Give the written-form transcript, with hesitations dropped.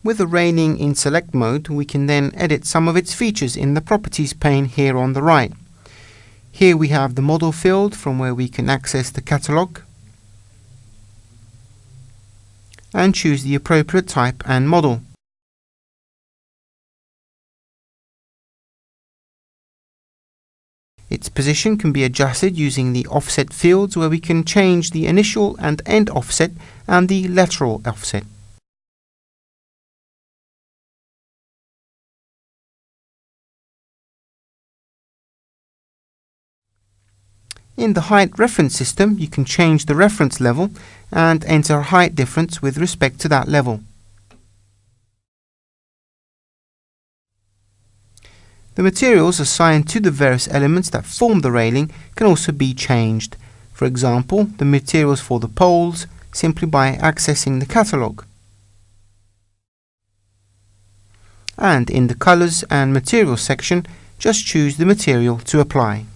With the railing in select mode, we can then edit some of its features in the properties pane here on the right. Here we have the model field from where we can access the catalogue and choose the appropriate type and model. Its position can be adjusted using the offset fields, where we can change the initial and end offset and the lateral offset. In the height reference system, you can change the reference level and enter a height difference with respect to that level. The materials assigned to the various elements that form the railing can also be changed. For example, the materials for the poles, simply by accessing the catalogue. And in the Colors and Materials section, just choose the material to apply.